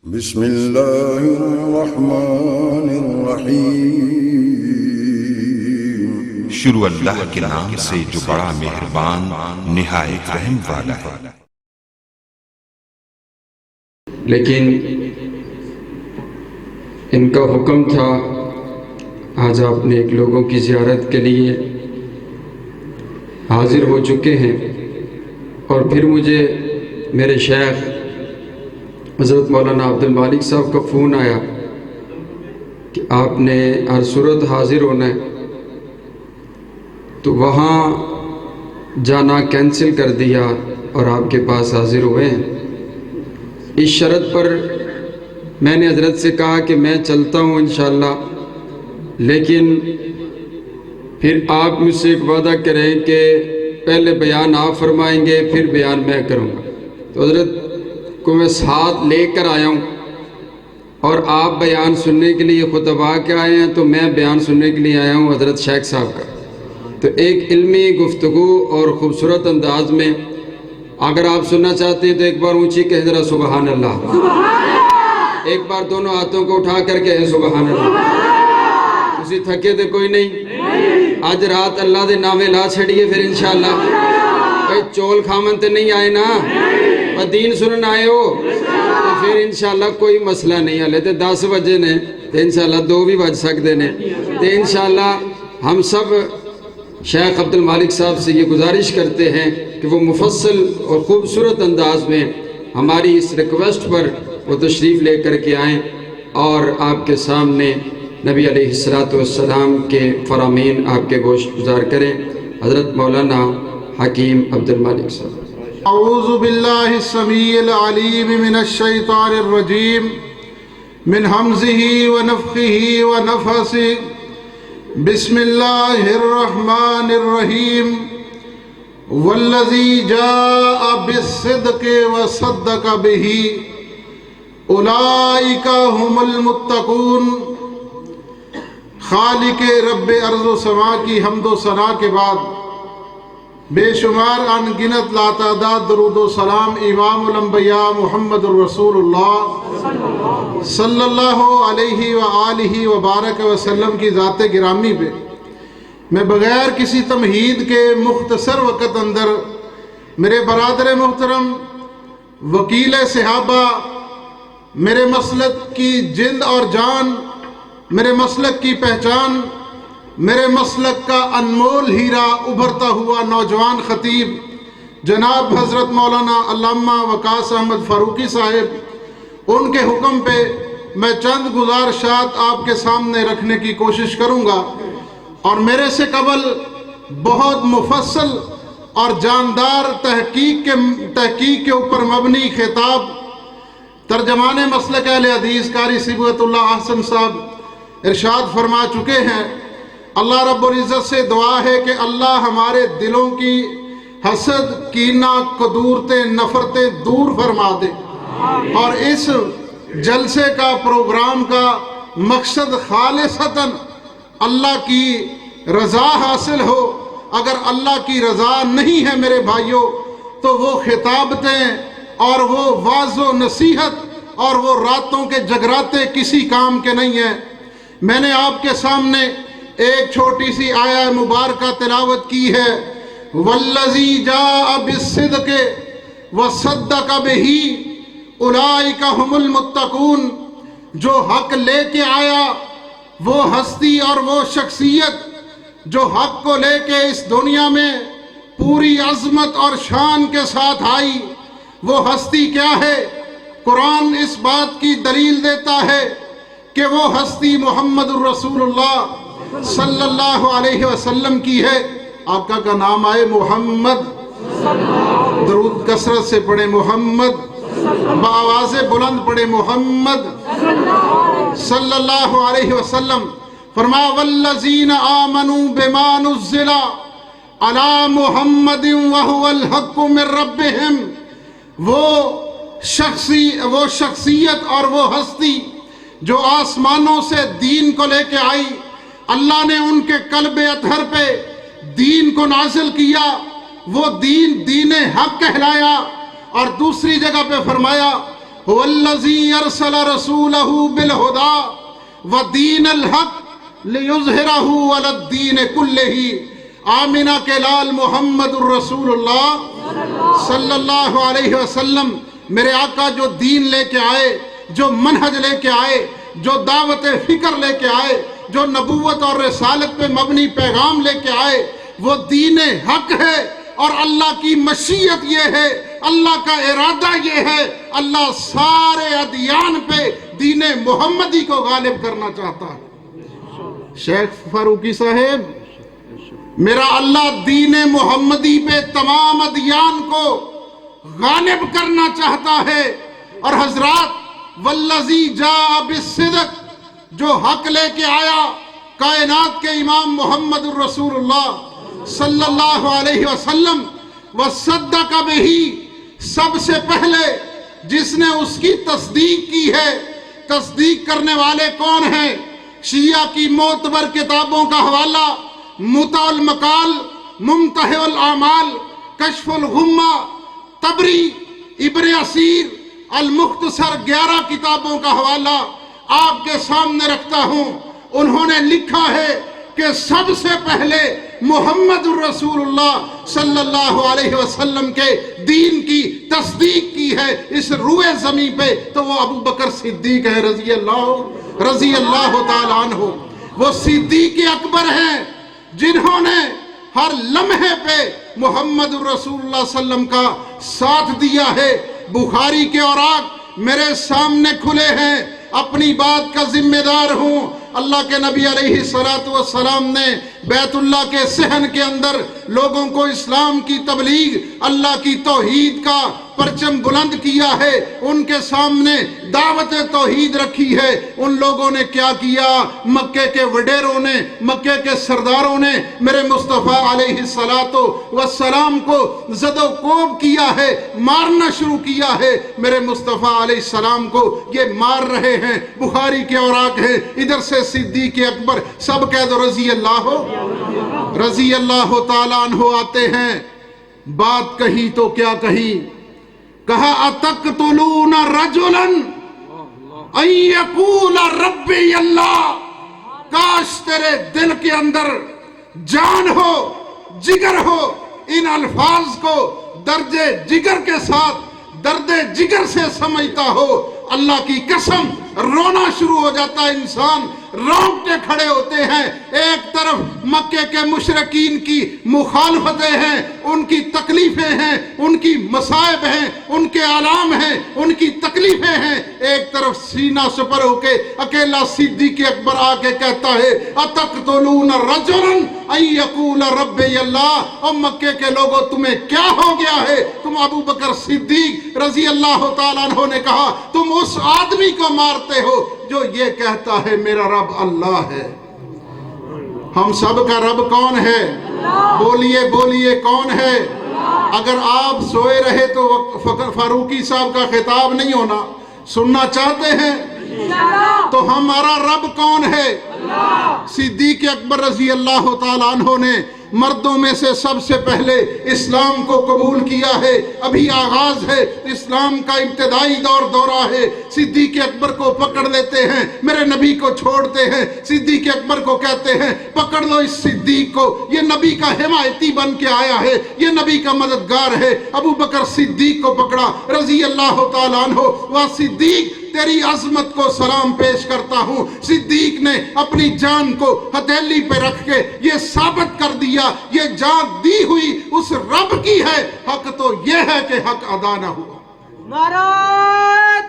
بسم اللہ الرحمن الرحیم۔ شروع اللہ کے نام سے جو بڑا مہربان نہایت رحم والا ہے۔ لیکن ان کا حکم تھا آج آپ نے ایک لوگوں کی زیارت کے لیے حاضر ہو چکے ہیں، اور پھر مجھے میرے شیخ حضرت مولانا عبد المالک صاحب کا فون آیا کہ آپ نے ہر صورت حاضر ہونا ہے، تو وہاں جانا کینسل کر دیا اور آپ کے پاس حاضر ہوئے ہیں۔ اس شرط پر میں نے حضرت سے کہا کہ میں چلتا ہوں انشاءاللہ، لیکن پھر آپ مجھ سے ایک وعدہ کریں کہ پہلے بیان آپ فرمائیں گے پھر بیان میں کروں گا۔ تو حضرت کو میں ساتھ لے کر آیا ہوں، اور آپ بیان سننے کے لیے خطبہ کے آئے ہیں، تو میں بیان سننے کے لیے آیا ہوں حضرت شیخ صاحب کا۔ تو ایک علمی گفتگو اور خوبصورت انداز میں اگر آپ سننا چاہتے ہیں تو ایک بار اونچی کہیں ذرا سبحان اللہ، ایک بار دونوں ہاتھوں کو اٹھا کر کہیں سبحان اللہ۔ اسی تھکے تھے کوئی نہیں؟ آج رات اللہ دے نامے لا چھڑیے پھر انشاءاللہ۔ کوئی چول کھامن تے نہیں آئے نا، اور دین سنن آئے ہو تو پھر انشاءاللہ کوئی مسئلہ نہیں ہے۔ لیتے 10 بجے نے تو انشاءاللہ 2 بھی بج سکتے نے، تو انشاءاللہ ہم سب شیخ عبد المالک صاحب سے یہ گزارش کرتے ہیں کہ وہ مفصل اور خوبصورت انداز میں ہماری اس ریکویسٹ پر وہ تشریف لے کر کے آئیں اور آپ کے سامنے نبی علیہ السلام کے فرامین آپ کے گوشت گزار کریں۔ حضرت مولانا حکیم عبد المالک صاحب۔ اعوذ باللہ السمیع العلیم من الشیطان الرجیم من حمزہ ونفخہ ونفثہ۔ بسم اللہ الرحمن الرحیم۔ والذی جاء بالصدق وصدق بہ اولئک هم المتقون۔ خالق رب ارض و سما کی حمد و ثنا کے بعد بے شمار ان گنت لاتعداد درود و سلام امام الانبیاء محمد الرسول اللہ صلی اللہ علیہ وآلہ وبارک وسلم کی ذات گرامی پہ میں بغیر کسی تمہید کے مختصر وقت اندر میرے برادر محترم وکیل صحابہ، میرے مسلک کی جلد اور جان، میرے مسلک کی پہچان، میرے مسلک کا انمول ہیرا ابھرتا ہوا نوجوان خطیب جناب حضرت مولانا علامہ وقاص احمد فاروقی صاحب، ان کے حکم پہ میں چند گزارشات آپ کے سامنے رکھنے کی کوشش کروں گا، اور میرے سے قبل بہت مفصل اور جاندار تحقیق کے اوپر مبنی خطاب ترجمان مسلک اہل حدیث قاری صبغت اللہ احسن صاحب ارشاد فرما چکے ہیں۔ اللہ رب العزت سے دعا ہے کہ اللہ ہمارے دلوں کی حسد، کینہ، قدورتیں، نفرتیں دور فرما دے، اور اس جلسے کا پروگرام کا مقصد خالصتاً اللہ کی رضا حاصل ہو۔ اگر اللہ کی رضا نہیں ہے میرے بھائیوں تو وہ خطابتیں اور وہ واعظ و نصیحت اور وہ راتوں کے جگراتے کسی کام کے نہیں ہیں۔ میں نے آپ کے سامنے ایک چھوٹی سی آیہ مبارکہ تلاوت کی ہے، والذی جاء بالصدق وصدق بہ اولئک هم المتقون۔ جو حق لے کے آیا، وہ ہستی اور وہ شخصیت جو حق کو لے کے اس دنیا میں پوری عظمت اور شان کے ساتھ آئی، وہ ہستی کیا ہے؟ قرآن اس بات کی دلیل دیتا ہے کہ وہ ہستی محمد الرسول اللہ صلی اللہ علیہ وسلم کی ہے۔ آقا کا نام آئے محمد، درود کثرت سے پڑھے محمد، بآواز بلند پڑھے محمد صلی اللہ علیہ وسلم۔ فرمایا والذین آمنوا بما نزل علی محمد وہو الحق من ربہم۔ وہ شخصیت اور وہ ہستی جو آسمانوں سے دین کو لے کے آئی، اللہ نے ان کے قلب اطہر پہ دین کو نازل کیا، وہ دین حق کہلایا۔ اور دوسری جگہ پہ فرمایا هو الذی ارسل رسولہ بالہدی ودین الحق لیظہرہ علی الدین کلہ۔ آمنہ کے لال محمد الرسول اللہ صلی اللہ علیہ وسلم میرے آقا جو دین لے کے آئے، جو منہج لے کے آئے، جو دعوت فکر لے کے آئے، جو نبوت اور رسالت پہ مبنی پیغام لے کے آئے، وہ دین حق ہے۔ اور اللہ کی مشیت یہ ہے، اللہ کا ارادہ یہ ہے، اللہ سارے ادیان پہ دین محمدی کو غالب کرنا چاہتا ہے۔ شیخ فاروقی صاحب، میرا اللہ دین محمدی پہ تمام ادیان کو غالب کرنا چاہتا ہے۔ اور حضرات، والذی جاء بالصدق، جو حق لے کے آیا، کائنات کے امام محمد الرسول اللہ صلی اللہ علیہ وسلم، وصدق بہ، سب سے پہلے جس نے اس کی تصدیق کی ہے۔ تصدیق کرنے والے کون ہیں؟ شیعہ کی معتبر کتابوں کا حوالہ، متع المقال، ممتحع الاعمال، کشف الغمہ، طبری، ابن اسیر، المختصر، 11 کتابوں کا حوالہ آپ کے سامنے رکھتا ہوں۔ انہوں نے لکھا ہے کہ سب سے پہلے محمد الرسول اللہ صلی اللہ علیہ وسلم کے دین کی تصدیق کی ہے اس روئے زمین پہ، تو وہ ابو بکر صدیق ہے رضی اللہ تعالیٰ عنہ۔ وہ صدیق اکبر ہیں جنہوں نے ہر لمحے پہ محمد الرسول اللہ صلی اللہ علیہ وسلم کا ساتھ دیا ہے۔ بخاری کے اوراق میرے سامنے کھلے ہیں، اپنی بات کا ذمہ دار ہوں۔ اللہ کے نبی علیہ السلام نے بیت اللہ کے صحن کے اندر لوگوں کو اسلام کی تبلیغ، اللہ کی توحید کا پرچم بلند کیا ہے، ان کے سامنے دعوت توحید رکھی ہے۔ ان لوگوں نے کیا کیا؟ مکے کے وڈیروں نے، مکے کے سرداروں نے میرے مصطفیٰ علیہ السلام کو زد و کوب کیا ہے، مارنا شروع کیا ہے۔ میرے مصطفیٰ علیہ السلام کو یہ مار رہے ہیں۔ بخاری کے اوراق ہیں، ادھر سے صدیق اکبر، سب کہہ دو رضی اللہ تعالیٰ عنہ آتے ہیں۔ بات کہی تو کیا کہی؟ کہا اتقتلون رجلا ان یقول ربی اللہ، کاش تیرے دل کے اندر جان ہو، جگر ہو، ان الفاظ کو درد جگر کے ساتھ، درد جگر سے سمجھتا ہو۔ اللہ کی قسم رونا شروع ہو جاتا ہے، انسان رونگٹے کھڑے ہوتے ہیں۔ ایک طرف مکے کے مشرکین کی مخالفتیں ہیں، ان کی تکلیفیں ہیں، ان کی مصائب ہیں، ان کے آلام ہیں، ان کی تکلیفیں ہیں۔ ایک طرف سینہ سپر ہو کے اکیلا صدیق اکبر آ کے کہتا ہے اتقتلون رجلا ان یقول ربی اللہ۔ اور مکے کے لوگوں تمہیں کیا ہو گیا ہے؟ تم ابو بکر صدیق رضی اللہ تعالیٰ عنہ نے کہا تم اس آدمی کو مارتے ہو جو یہ کہتا ہے میرا رب اللہ ہے۔ ہم سب کا رب کون ہے؟ بولیے بولیے کون ہے؟ اگر آپ سوئے رہے تو فاروقی صاحب کا خطاب نہیں ہونا، سننا چاہتے ہیں تو ہمارا رب کون ہے؟ صدیق اکبر رضی اللہ تعالیٰ عنہ نے مردوں میں سے سب سے پہلے اسلام کو قبول کیا ہے۔ ابھی آغاز ہے، اسلام کا ابتدائی دورہ ہے۔ صدیق اکبر کو پکڑ لیتے ہیں، میرے نبی کو چھوڑتے ہیں۔ صدیق اکبر کو کہتے ہیں پکڑ لو اس صدیق کو، یہ نبی کا حمایتی بن کے آیا ہے، یہ نبی کا مددگار ہے۔ ابو بکر صدیق کو پکڑا رضی اللہ تعالیٰ عنہ۔ وہ صدیق تیری عظمت کو سلام پیش کرتا ہوں۔ صدیق نے اپنی جان کو ہتھیلی پہ رکھ کے یہ ثابت کر دیا یہ جان دی ہوئی اس رب کی ہے، حق تو یہ ہے کہ حق ادا نہ ہوا۔ نعرہ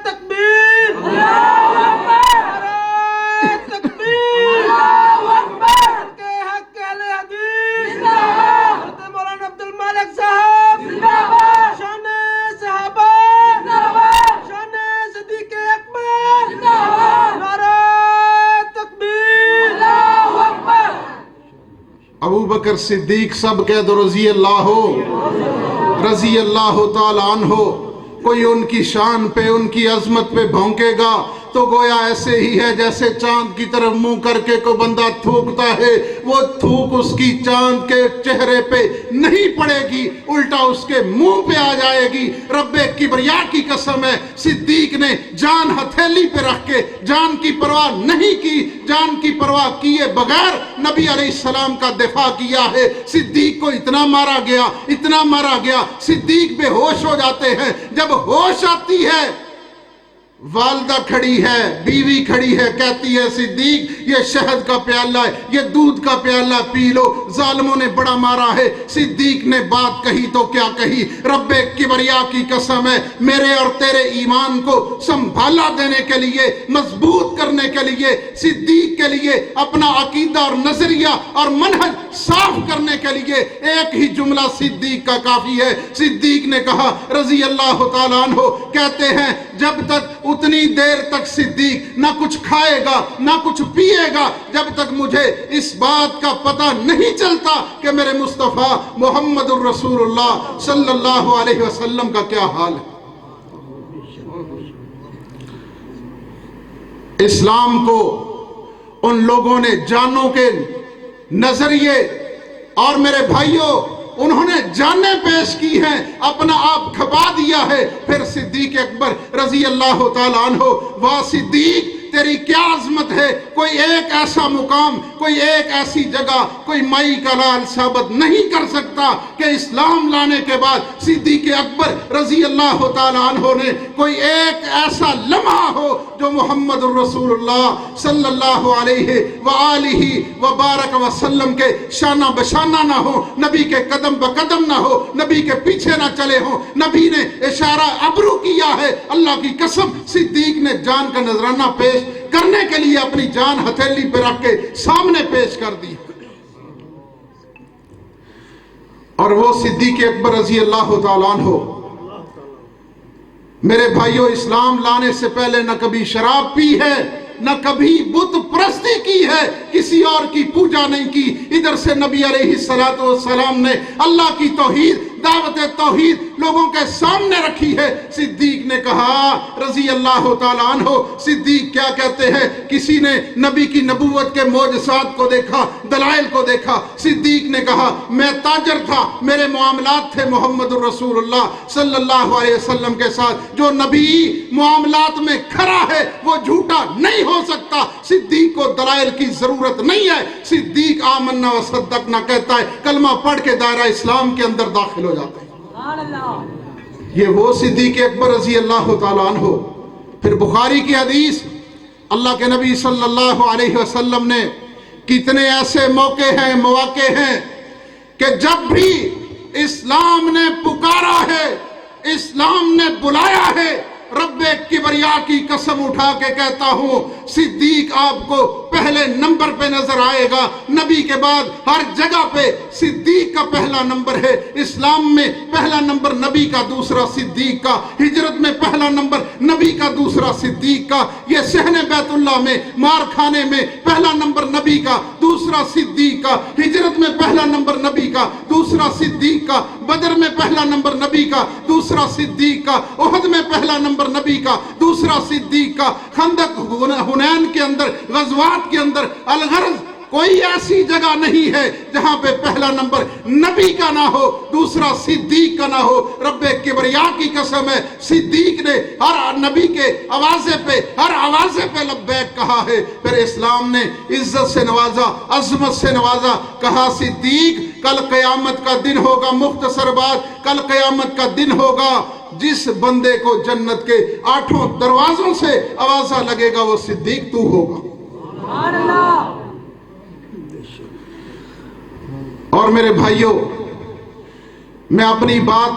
تکبیر، اللہ اکبر، نعرہ تکبیر، اللہ اکبر، کے حق اہل حدیث زندہ باد، حضرت مولانا عبد المالک صاحب زندہ باد، شان صحابہ زندہ باد، شان صدیق اکبر زندہ باد، نعرہ تکبیر، اللہ اکبر۔ ابو بکر صدیق سب کہہ دو رضی اللہ تعالی عنہ۔ کوئی ان کی شان پہ، ان کی عظمت پہ بھونکے گا تو گویا ایسے ہی ہے جیسے چاند کی طرف منہ کر کے کوئی بندہ تھوکتا ہے، وہ تھوک اس کی چاند کے چہرے پہ نہیں پڑے گی، الٹا اس کے منہ پہ آ جائے گی۔ رب کبریا کی قسم ہے، صدیق نے جان ہتھیلی پہ رکھ کے جان کی پرواہ نہیں کی، جان کی پرواہ کیے بغیر نبی علیہ السلام کا دفاع کیا ہے۔ صدیق کو اتنا مارا گیا، اتنا مارا گیا، صدیق بے ہوش ہو جاتے ہیں۔ جب ہوش آتی ہے، والدہ کھڑی ہے، بیوی کھڑی ہے، کہتی ہے صدیق یہ شہد کا پیالہ ہے، یہ دودھ کا پیالہ پی لو، ظالموں نے بڑا مارا ہے۔ صدیق نے بات کہی تو کیا کہی، رب کبریا کی قسم ہے، میرے اور تیرے ایمان کو سنبھالا دینے کے لیے، مضبوط کرنے کے لیے، صدیق کے لیے اپنا عقیدہ اور نظریہ اور منہج صاف کرنے کے لیے ایک ہی جملہ صدیق کا کافی ہے۔ صدیق نے کہا رضی اللہ تعالیٰ عنہ، کہتے ہیں جب تک اتنی دیر تک صدیق نہ کچھ کھائے گا نہ کچھ پیے گا جب تک مجھے اس بات کا پتہ نہیں چلتا کہ میرے مصطفیٰ محمد الرسول اللہ صلی اللہ علیہ وسلم کا کیا حال ہے۔ اسلام کو ان لوگوں نے جانوں کے نظریے، اور میرے بھائیوں انہوں نے جانیں پیش کی ہیں، اپنا آپ کھپا دیا ہے۔ پھر صدیق اکبر رضی اللہ تعالیٰ عنہ، واہ صدیق تیری کیا عظمت ہے، کوئی ایک ایسا مقام، کوئی ایک ایسی جگہ، کوئی مائی کا لال ثابت نہیں کر سکتا کہ اسلام لانے کے بعد صدیق اکبر رضی اللہ تعالیٰ عنہ نے کوئی ایک ایسا لمحہ ہو جو محمد الرسول اللہ صلی اللہ علیہ وآلہ وبارک وسلم کے شانہ بشانہ نہ ہو، نبی کے قدم بقدم نہ ہو، نبی کے پیچھے نہ چلے ہوں۔ نبی نے اشارہ ابرو کیا ہے، اللہ کی قسم صدیق نے جان کا نذرانہ پیش کرنے کے لیے اپنی جان ہتھیلی پہ رکھ کے سامنے پیش کر دی، اور وہ صدیق اکبر رضی اللہ تعالیٰ عنہ میرے بھائیوں اسلام لانے سے پہلے نہ کبھی شراب پی ہے، نہ کبھی بت پرستی کی ہے، کسی اور کی پوجا نہیں کی۔ ادھر سے نبی علیہ السلام نے اللہ کی توحید، دعوت توحید لوگوں کے سامنے رکھی ہے۔ صدیق نے کہا رضی اللہ تعالیٰ عنہ، صدیق کیا کہتے ہیں، کسی نے نبی کی نبوت کے معجزات کو دیکھا، دلائل کو دیکھا۔ صدیق نے کہا میں تاجر تھا، میرے معاملات تھے محمد الرسول اللہ صلی اللہ علیہ وسلم کے ساتھ، جو نبی معاملات میں کھڑا ہے وہ جھوٹا نہیں ہو سکتا۔ صدیق کو دلائل کی ضرورت نہیں ہے، صدیق آمنا و صدقنا کہتا ہے، کلمہ پڑھ کے دائرہ اسلام کے اندر داخل ہو جاتا ہے۔ یہ وہ صدیق اکبر رضی اللہ تعالیٰ عنہ۔ پھر بخاری کی حدیث، اللہ کے نبی صلی اللہ علیہ وسلم نے کتنے ایسے موقع ہیں، مواقع ہیں کہ جب بھی اسلام نے پکارا ہے، اسلام نے بلایا ہے، رب کبریا کی قسم اٹھا کے کہتا ہوں صدیق آپ کو پہلے نمبر پہ نظر آئے گا۔ نبی کے بعد ہر جگہ پہ صدیق کا پہلا نمبر ہے۔ اسلام میں پہلا نمبر نبی کا، دوسرا صدیق کا۔ ہجرت میں پہلا نمبر نبی کا، دوسرا صدیق کا۔ یہ صحن بیت اللہ میں، مار کھانے میں پہلا نمبر نبی کا، دوسرا صدیق کا۔ ہجرت میں پہلا نمبر نبی کا، دوسرا صدیق کا۔ بدر میں پہلا نمبر نبی کا، دوسرا صدیق کا۔ احد میں پہلا نمبر نبی کا، دوسرا صدیق کا۔ خندق، حنین کے اندر، غزوات کے اندر، الغرض کوئی ایسی جگہ نہیں ہے جہاں پہ پہلا نمبر نبی کا نہ ہو، دوسرا صدیق کا نہ ہو۔ رب کبریا کی قسم ہے، صدیق نے ہر نبی کے آوازے پہ، ہر آوازے پہ لبیک کہا ہے۔ پھر اسلام نے عزت سے نوازا، عظمت سے نوازا، کہا صدیق کل قیامت کا دن ہوگا، مختصر بات، کل قیامت کا دن ہوگا جس بندے کو جنت کے 8 دروازوں سے آوازہ لگے گا وہ صدیق تو ہوگا۔ اور میرے بھائیوں، میں اپنی بات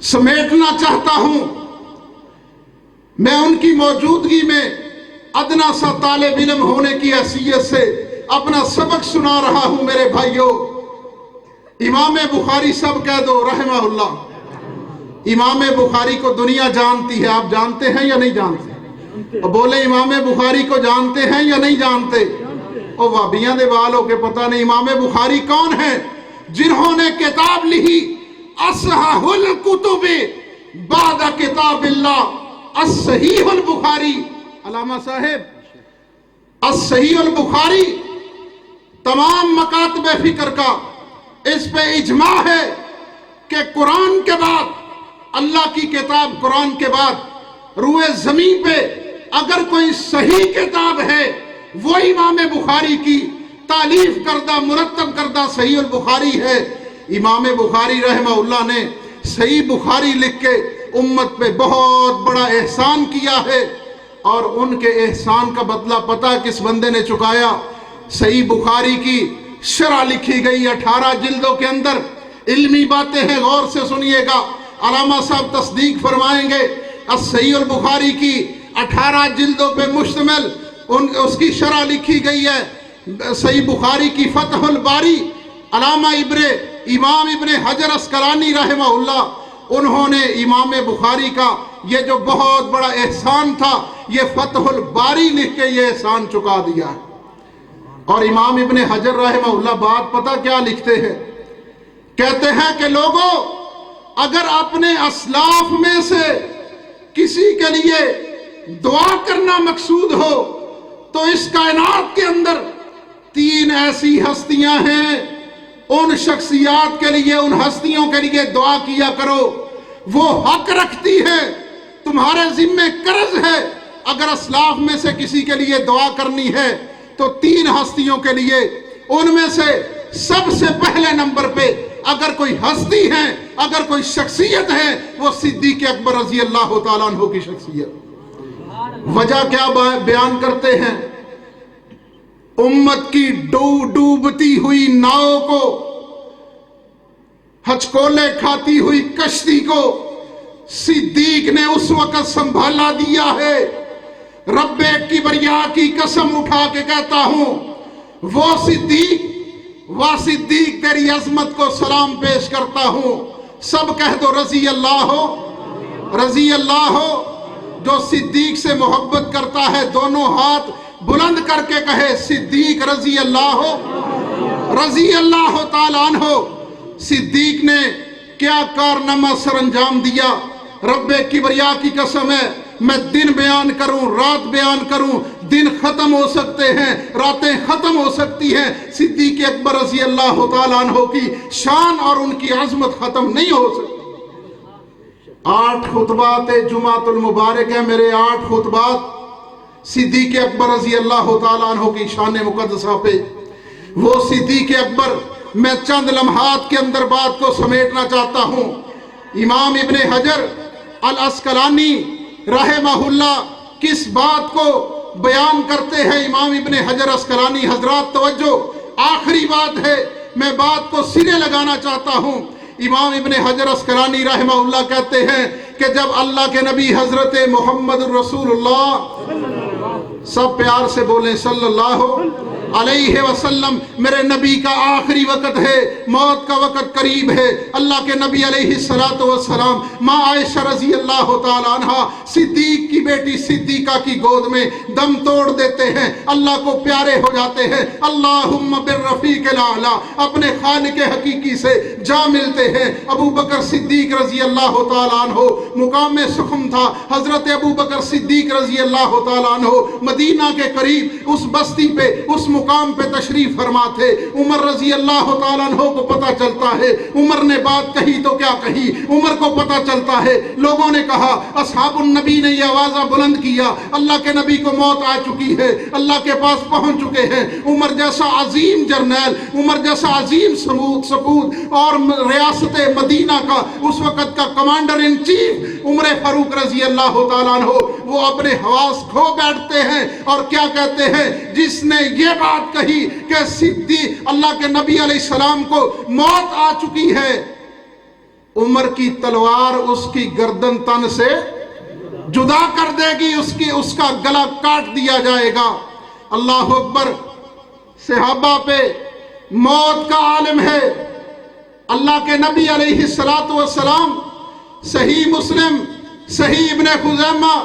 سمیٹنا چاہتا ہوں۔ میں ان کی موجودگی میں ادنا سا طالب علم ہونے کی حیثیت سے اپنا سبق سنا رہا ہوں۔ میرے بھائیوں، امام بخاری سب کہہ دو رحمہ اللہ۔ امام بخاری کو دنیا جانتی ہے، آپ جانتے ہیں یا نہیں جانتے؟ اور بولے امام بخاری کو جانتے ہیں یا نہیں جانتے؟ اور وابیاں دے والوں کے پتہ نہیں امام بخاری کون ہیں؟ جنہوں نے کتاب لکھی اصحح الکتب بعد کتاب اللہ، الصحیح البخاری، علامہ صاحب الصحیح البخاری تمام مکاتب فکر کا اس پہ اجماع ہے کہ قرآن کے بعد، اللہ کی کتاب قرآن کے بعد روئے زمین پہ اگر کوئی صحیح کتاب ہے وہ امام بخاری کی تالیف کردہ مرتب کردہ صحیح البخاری ہے۔ امام بخاری رحمہ اللہ نے صحیح بخاری لکھ کے امت پہ بہت بڑا احسان کیا ہے، اور ان کے احسان کا بدلہ پتہ کس بندے نے چکایا؟ صحیح بخاری کی شرح لکھی گئی 18 جلدوں کے اندر، علمی باتیں ہیں، غور سے سنیے گا، علامہ صاحب تصدیق فرمائیں گے۔ صحیح البخاری کی 18 جلدوں پہ مشتمل اس کی شرح لکھی گئی ہے۔ صحیح بخاری کی فتح الباری، علامہ امام ابن حجر اسقلانی رحمہ اللہ، انہوں نے امام بخاری کا یہ جو بہت بڑا احسان تھا، یہ فتح الباری لکھ کے یہ احسان چکا دیا ہے۔ اور امام ابن حجر رحمہ اللہ بات پتہ کیا لکھتے ہیں؟ کہتے ہیں کہ لوگوں، اگر اپنے اسلاف میں سے کسی کے لیے دعا کرنا مقصود ہو تو اس کائنات کے اندر 3 ایسی ہستیاں ہیں، ان شخصیات کے لیے، ان ہستیوں کے لیے دعا کیا کرو، وہ حق رکھتی ہے، تمہارے ذمہ قرض ہے۔ اگر اسلاف میں سے کسی کے لیے دعا کرنی ہے تو 3 ہستیوں کے لیے، ان میں سے سب سے پہلے نمبر پہ اگر کوئی ہستی ہے، اگر کوئی شخصیت ہے، وہ صدیق اکبر رضی اللہ تعالیٰ عنہ کی شخصیت۔ وجہ کیا بیان کرتے ہیں؟ امت کی ڈوبتی ہوئی ناؤ کو، ہچکولے کھاتی ہوئی کشتی کو صدیق نے اس وقت سنبھالا دیا ہے۔ رب کبریا کی قسم اٹھا کے کہتا ہوں، وہ صدیق تیری عظمت کو سلام پیش کرتا ہوں۔ سب کہہ دو رضی اللہ ہو، رضی اللہ ہو۔ جو صدیق سے محبت کرتا ہے دونوں ہاتھ بلند کر کے کہے صدیق رضی اللہ ہو، رضی اللہ تعالیٰ عنہ۔ صدیق نے کیا کارنامہ سر انجام دیا؟ رب کبریا کی قسم ہے، میں دن بیان کروں، رات بیان کروں، دن ختم ہو سکتے ہیں، راتیں ختم ہو سکتی ہیں، صدیق اکبر رضی اللہ تعالیٰ عنہ کی شان اور ان کی عظمت ختم نہیں ہو سکتی۔ 8 خطبات جمعۃ المبارک ہیں میرے، 8 خطبات صدیق اکبر رضی اللہ تعالیٰ عنہ کی شان مقدسہ پہ۔ وہ صدیق اکبر، میں چند لمحات کے اندر بات کو سمیٹنا چاہتا ہوں۔ امام ابن حجر الاسقلانی رحمہ اللہ کس بات کو بیان کرتے ہیں؟ امام ابن حجر اسقلانی، حضرات توجہ، آخری بات ہے، میں بات کو سرے لگانا چاہتا ہوں۔ امام ابن حجر اسقلانی رحمہ اللہ کہتے ہیں کہ جب اللہ کے نبی حضرت محمد رسول اللہ، سب پیار سے بولیں صلی اللہ علیہ وسلم، میرے نبی کا آخری وقت ہے، موت کا وقت قریب ہے۔ اللہ کے نبی علیہ السلام ماں عائشہ رضی اللہ تعالیٰ عنہ صدیق کی بیٹی صدیقہ کی گود میں دم توڑ دیتے ہیں، اللہ کو پیارے ہو جاتے ہیں، اللہم بالرفیق الاعلی، اپنے خالق حقیقی سے جا ملتے ہیں۔ ابو بکر صدیق رضی اللہ تعالیٰ عنہ مقام سخم تھا، حضرت ابو بکر صدیق رضی اللہ تعالیٰ عنہ مدینہ کے قریب اس بستی پہ، اس مقام پہ تشریف فرما تھے۔ عمر رضی اللہ تعالیٰ عنہ کو پتہ چلتا ہے، عمر نے بات کہی تو کیا کہی، عمر کو پتہ چلتا ہے، لوگوں نے کہا، اصحاب النبی نے یہ آوازہ بلند کیا، اللہ کے نبی کو موت آ چکی ہے، اللہ کے پاس پہنچ چکے ہیں۔ عمر جیسا عظیم جرنیل، عمر جیسا عظیم سپود اور ریاست مدینہ کا اس وقت کا کمانڈر ان چیف عمر فاروق رضی اللہ تعالیٰ عنہ، وہ اپنے حواس کھو بیٹھتے ہیں اور کیا کہتے ہیں؟ جس نے یہ بات کہی کہ صدیق اللہ کے نبی علیہ السلام کو موت آ چکی ہے، عمر کی تلوار اس کی گردن تن سے جدا کر دے گی، اس کا گلا کاٹ دیا جائے گا۔ اللہ اکبر۔ صحابہ پہ موت کا عالم ہے۔ اللہ کے نبی علیہ السلام، صحیح مسلم، صحیح ابن خزیمہ،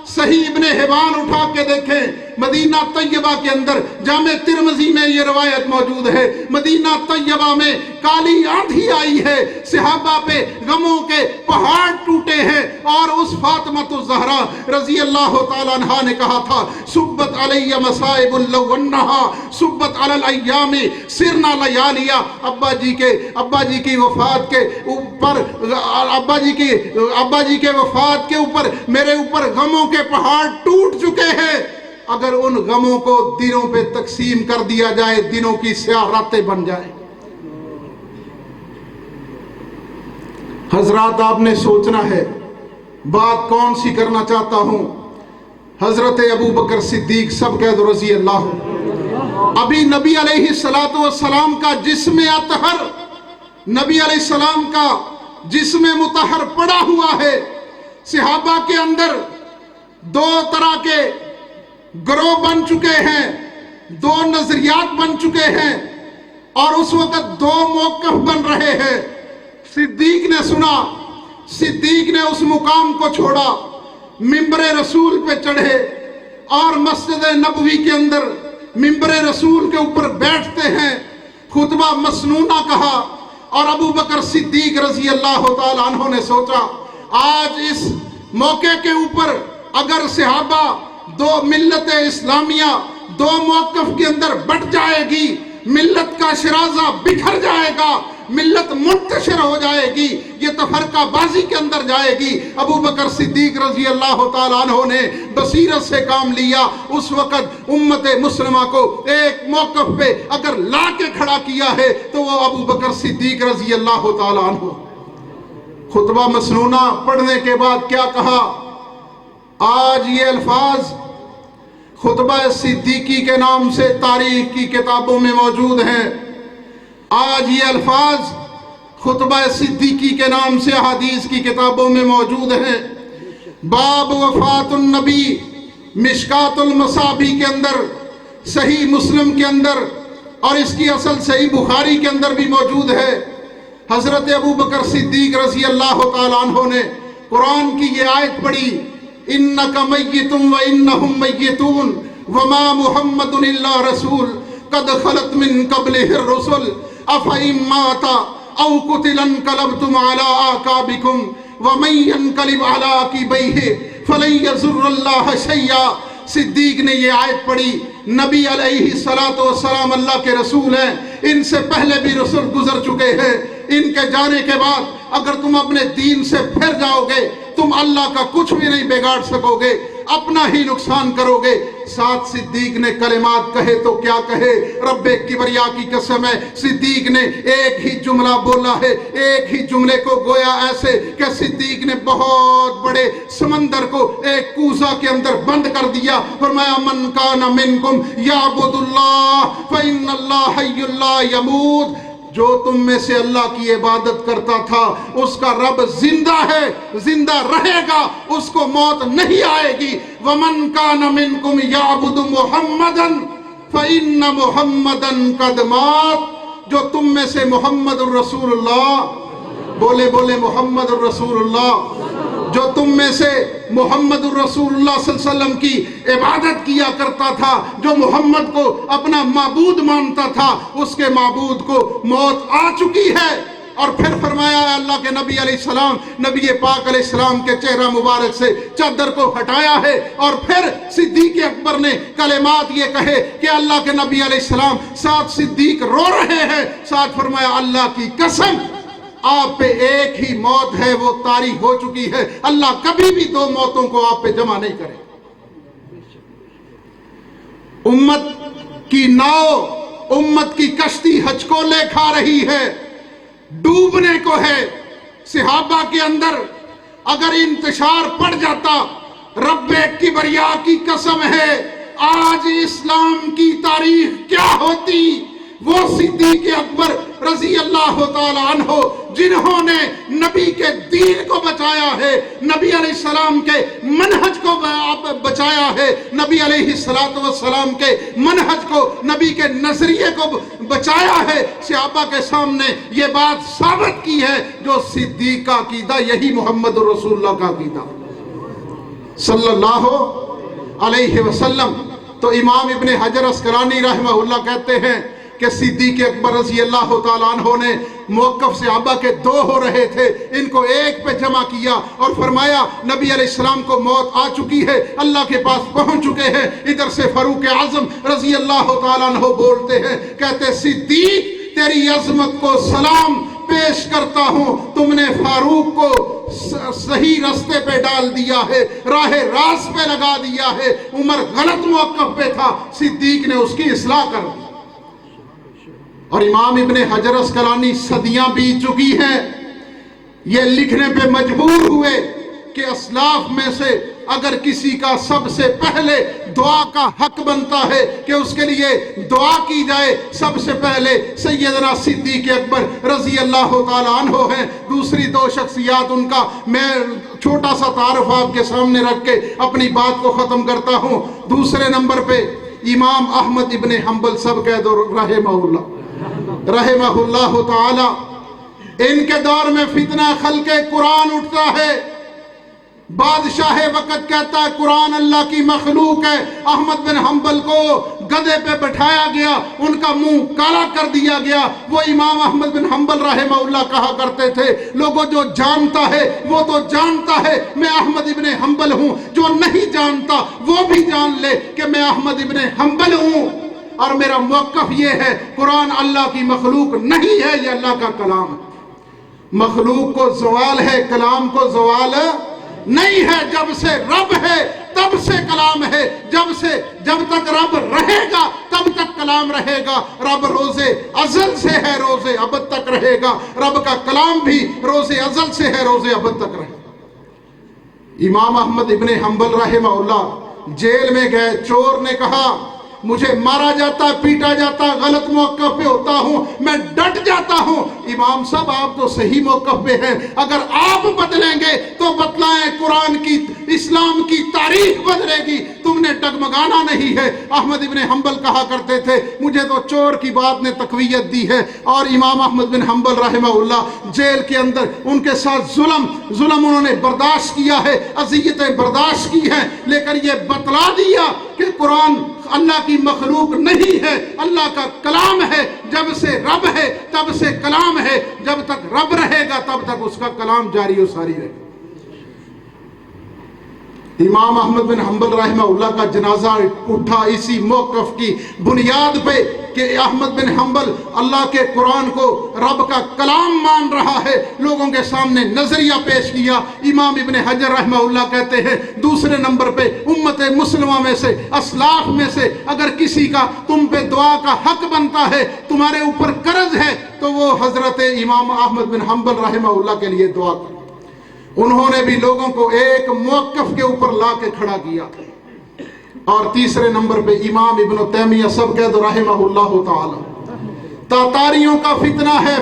صحیح ابن حبان اٹھا کے دیکھیں، مدینہ طیبہ کے اندر جامع ترمذی میں یہ روایت موجود ہے، مدینہ طیبہ میں کالی آندھی آئی ہے، صحابہ پہ غموں کے پہاڑ ٹوٹے ہیں، اور اس فاطمۃ الزہرا رضی اللہ تعالیٰ عنہا نے کہا تھا سبت علی مصائب لو انہا سبت علی الایام سرنا لیالیا۔ ابا جی کی وفات کے اوپر ابا جی کے وفات کے اوپر میرے اوپر غموں کے پہاڑ ٹوٹ چکے ہیں، اگر ان غموں کو دنوں پہ تقسیم کر دیا جائے دنوں کی سیاہ راتیں بن جائیں۔ حضرات آپ نے سوچنا ہے بات کون سی کرنا چاہتا ہوں۔ حضرت ابو بکر صدیق سب کہہ دو رضی اللہ۔ ابھی نبی علیہ السلام کا جسم اطہر، نبی علیہ السلام کا جسم مطہر پڑا ہوا ہے، صحابہ کے اندر دو طرح کے گروہ بن چکے ہیں، دو نظریات بن چکے ہیں، اور اس وقت دو موقف بن رہے ہیں۔ صدیق نے سنا، صدیق نے اس مقام کو چھوڑا، منبر رسول پہ چڑھے اور مسجد نبوی کے اندر منبر رسول کے اوپر بیٹھتے ہیں، خطبہ مسنونہ کہا، اور ابو بکر صدیق رضی اللہ تعالیٰ عنہ نے سوچا آج اس موقع کے اوپر اگر صحابہ دو ملت اسلامیہ دو موقف کے اندر بٹ جائے گی، ملت کا شرازہ بکھر جائے گا، ملت منتشر ہو جائے گی، یہ تفرقہ بازی کے اندر جائے گی۔ ابو بکر صدیق رضی اللہ تعالیٰ عنہ نے بصیرت سے کام لیا۔ اس وقت امت مسلمہ کو ایک موقف پہ اگر لا کے کھڑا کیا ہے تو وہ ابو بکر صدیق رضی اللہ تعالیٰ عنہ۔ خطبہ مسنونہ پڑھنے کے بعد کیا کہا؟ آج یہ الفاظ خطبہ صدیقی کے نام سے تاریخ کی کتابوں میں موجود ہیں، آج یہ الفاظ خطبہ صدیقی کے نام سے حدیث کی کتابوں میں موجود ہیں۔ باب وفات النبی مشکات المصابی کے اندر، صحیح مسلم کے اندر، اور اس کی اصل صحیح بخاری کے اندر بھی موجود ہے۔ حضرت ابو بکر صدیق رضی اللہ تعالیٰ عنہ نے قرآن کی یہ آیت پڑھی اِنَّكَ مَيِّتٌ وَإِنَّهُمْ مَيِّتُونَ وَمَا مُحَمَّدٌ إِلَّا رَسُولٌ قَدْ خَلَتْ مِن قَبْلِهِ الرُّسُلُ أَفَإِن مَاتَ أَوْ قُتِلَ انقلبتم عَلَىٰ أَعْقَابِكُمْ وَمَن يَنقلب عَلَىٰ عَقِبَيْهِ فَلَن يَضُرَّ اللَّهَ شَيْئًا۔ صدیق نے یہ آیت پڑھی، نبی علیہ السلام اللہ کے رسول ہیں، ان سے پہلے بھی رسول گزر چکے ہیں، ان کے جانے کے بعد اگر تم اپنے دین سے پھر جاؤ گے تم اللہ کا کچھ بھی نہیں بگاڑ سکو گے، اپنا ہی نقصان کرو گے۔ ساتھ صدیق نے کلمات کہے تو کیا کہے، رب کبریا کی قسم ہے، صدیق نے ایک ہی جملہ بولا ہے، ایک ہی جملے کو گویا ایسے کہ صدیق نے بہت بڑے سمندر کو ایک کوزہ کے اندر بند کر دیا۔ فرمایا من کان منکم یعبد اللہ فإن اللہ حی لا یموت، جو تم میں سے اللہ کی عبادت کرتا تھا اس کا رب زندہ ہے، زندہ رہے گا، اس کو موت نہیں آئے گی۔ وَمَن كَانَ مِنكُمْ يَعْبُدُ مُحَمَّدًا فَإِنَّ مُحَمَّدًا قَدْ مَاتَ، جو تم میں سے محمد الرسول اللہ، بولے محمد الرسول اللہ، جو تم میں سے محمد الرسول اللہ صلی اللہ علیہ وسلم کی عبادت کیا کرتا تھا، جو محمد کو اپنا معبود مانتا تھا، اس کے معبود کو موت آ چکی ہے۔ اور پھر فرمایا اللہ کے نبی علیہ السلام، نبی پاک علیہ السلام کے چہرہ مبارک سے چادر کو ہٹایا ہے، اور پھر صدیق اکبر نے کلمات یہ کہے کہ اللہ کے نبی علیہ السلام، ساتھ صدیق رو رہے ہیں، ساتھ فرمایا اللہ کی قسم آپ پہ ایک ہی موت ہے، وہ طاری ہو چکی ہے، اللہ کبھی بھی دو موتوں کو آپ پہ جمع نہیں کرے۔ امت کی ناؤ، امت کی کشتی ہچکولے کھا رہی ہے، ڈوبنے کو ہے۔ صحابہ کے اندر اگر انتشار پڑ جاتا، رب کبریا کی قسم ہے آج اسلام کی تاریخ کیا ہوتی۔ وہ صدیق اکبر رضی اللہ تعالی عنہ جنہوں نے نبی کے دین کو بچایا ہے، نبی علیہ السلام کے منہج کو بچایا ہے، نبی علیہ السلام کے منہج کو، نبی کے نظریے کو بچایا ہے، صحابہ کے سامنے یہ بات ثابت کی ہے جو صدیق کا عقیدہ یہی محمد رسول اللہ کا عقیدہ صلی اللہ علیہ وسلم۔ تو امام ابن حجر اسقلانی رحمہ اللہ کہتے ہیں کہ صدیق اکبر رضی اللہ تعالیٰ عنہ نے موقف صحابہ کے دو ہو رہے تھے، ان کو ایک پہ جمع کیا اور فرمایا نبی علیہ السلام کو موت آ چکی ہے، اللہ کے پاس پہنچ چکے ہیں۔ ادھر سے فاروق اعظم رضی اللہ تعالیٰ عنہ بولتے ہیں، کہتے صدیق تیری عظمت کو سلام پیش کرتا ہوں، تم نے فاروق کو صحیح راستے پہ ڈال دیا ہے، راہ راست پہ لگا دیا ہے۔ عمر غلط موقف پہ تھا، صدیق نے اس کی اصلاح کر دی۔ اور امام ابن حجر اسقلانی صدیاں بیت چکی ہیں، یہ لکھنے پہ مجبور ہوئے کہ اسلاف میں سے اگر کسی کا سب سے پہلے دعا کا حق بنتا ہے کہ اس کے لیے دعا کی جائے، سب سے پہلے سیدنا صدیق اکبر رضی اللہ تعالیٰ عنہ ہیں۔ دوسری دو شخصیات ان کا میں چھوٹا سا تعارف آپ کے سامنے رکھ کے اپنی بات کو ختم کرتا ہوں۔ دوسرے نمبر پہ امام احمد ابن حنبل سب کہہ دو رحمہ اللہ تعالی۔ ان کے دور میں فتنہ خلق قرآن اٹھتا ہے، بادشاہ وقت کہتا ہے قرآن اللہ کی مخلوق ہے۔ احمد بن حنبل کو گدھے پہ بٹھایا گیا، ان کا منہ کالا کر دیا گیا۔ وہ امام احمد بن حنبل رحمہ اللہ کہا کرتے تھے، لوگوں جو جانتا ہے وہ تو جانتا ہے میں احمد ابن حنبل ہوں، جو نہیں جانتا وہ بھی جان لے کہ میں احمد ابن حنبل ہوں، اور میرا موقف یہ ہے قرآن اللہ کی مخلوق نہیں ہے، یہ اللہ کا کلام ہے۔ مخلوق کو زوال ہے، کلام کو زوال نہیں ہے۔ جب سے رب ہے تب سے کلام ہے، جب تک رب رہے گا تب تک کلام رہے گا۔ رب روز ازل سے ہے، روز ابد تک رہے گا۔ رب کا کلام بھی روز ازل سے ہے، روز ابد تک رہے گا۔ امام احمد ابن حنبل رحمہ اللہ جیل میں گئے، چور نے کہا مجھے مارا جاتا، پیٹا جاتا، غلط موقف پہ ہوتا ہوں، میں ڈٹ جاتا ہوں۔ امام صاحب آپ تو صحیح موقف پہ ہیں، اگر آپ بدلیں گے تو بتلائیں قرآن کی اسلام کی تاریخ بدلے گی، تم نے ڈگمگانا نہیں ہے۔ احمد ابن حنبل کہا کرتے تھے مجھے تو چور کی بات نے تقویت دی ہے۔ اور امام احمد بن حنبل رحمہ اللہ جیل کے اندر ان کے ساتھ ظلم انہوں نے برداشت کیا ہے، اذیتیں برداشت کی ہیں، لیکن یہ بتلا دیا کہ قرآن اللہ کی مخلوق نہیں ہے، اللہ کا کلام ہے۔ جب سے رب ہے تب سے کلام ہے، جب تک رب رہے گا تب تک اس کا کلام جاری و ساری رہے گا۔ امام احمد بن حنبل رحمہ اللہ کا جنازہ اٹھا اسی موقف کی بنیاد پہ کہ احمد بن حنبل اللہ کے قرآن کو رب کا کلام مان رہا ہے، لوگوں کے سامنے نظریہ پیش کیا۔ امام ابن حجر رحمہ اللہ کہتے ہیں دوسرے نمبر پہ امت مسلمہ میں سے، اسلاف میں سے اگر کسی کا تم پہ دعا کا حق بنتا ہے، تمہارے اوپر قرض ہے، تو وہ حضرت امام احمد بن حنبل رحمہ اللہ کے لیے دعا کرے۔ انہوں نے بھی لوگوں کو ایک موقف کے اوپر لا کے کھڑا کیا۔ اور تیسرے نمبر پہ امام ابن تیمیہ سب کہہ دو رحمہ اللہ تعالی۔ تاتاریوں کا فتنہ ہے،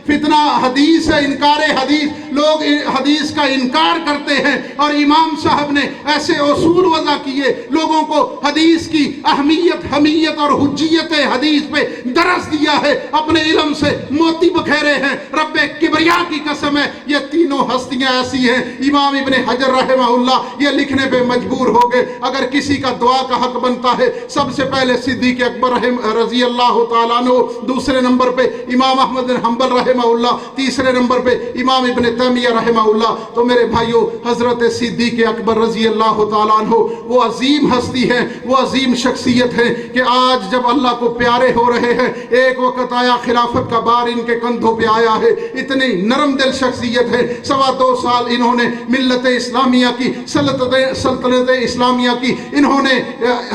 فتنہ حدیث ہے، انکار حدیث، لوگ حدیث کا انکار کرتے ہیں، اور امام صاحب نے ایسے اصول وضع کیے، لوگوں کو حدیث کی اہمیت، حمیت اور حجیت حدیث پہ درس دیا ہے، اپنے علم سے موتی بکھیرے ہیں۔ رب کبریا کی قسم ہے یہ تینوں ہستیاں ایسی ہیں۔ امام ابن حجر رحمہ اللہ یہ لکھنے پہ مجبور ہو گئے اگر کسی کا دعا کا حق بنتا ہے سب سے پہلے صدیق اکبر رضی اللہ تعالیٰ عنہ، دوسرے نمبر پہ امام احمد بن حنبل رحمہ اللہ، تیسرے نمبر پہ امام ابن تیمیہ رحمہ اللہ۔ تو میرے بھائیوں، حضرت صدیق اکبر رضی اللہ تعالیٰ عنہ وہ عظیم ہستی ہیں، وہ عظیم شخصیت ہیں کہ آج جب اللہ کو پیارے ہو رہے ہیں، ایک وقت آیا خلافت کا بار ان کے کندھوں پہ آیا ہے۔ اتنی نرم دل شخصیت ہے، 2.25 سال انہوں نے ملت اسلامیہ کی، سلطنت اسلامیہ کی انہوں نے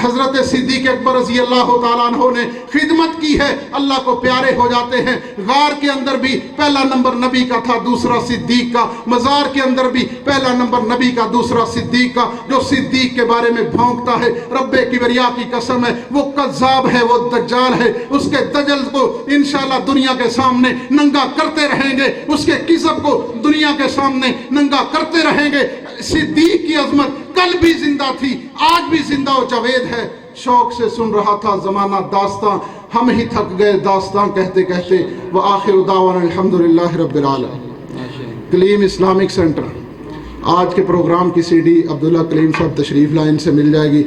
حضرت صدیق اکبر رضی اللہ تعالیٰ عنہ نے خدمت کی ہے۔ اللہ کو پیارے ہو جاتے ہیں۔ غار کے اندر بھی پہلا نمبر نبی کا تھا، دوسرا صدیق کا۔ مزار کے اندر بھی پہلا نمبر نبی کا، دوسرا صدیق کا۔ جو صدیق کے بارے میں بھونکتا ہے، رب کبریا کی قسم ہے وہ کذاب ہے، وہ دجال ہے۔ اس کے دجل کو انشاءاللہ دنیا کے سامنے ننگا کرتے رہیں گے، اس کے کذب کو دنیا کے سامنے ننگا کرتے رہیں گے۔ صدیق کی عظمت کل بھی زندہ تھی، آج بھی زندہ و جاوید ہے۔ شوق سے سن رہا تھا زمانہ داستاں، ہم ہی تھک گئے داستاں کہتے کہتے۔ وآخر دعوانا الحمدللہ رب العالمین۔ کلیم اسلامک سینٹر، آج کے پروگرام کی CD عبداللہ کلیم صاحب تشریف لائن سے مل جائے گی۔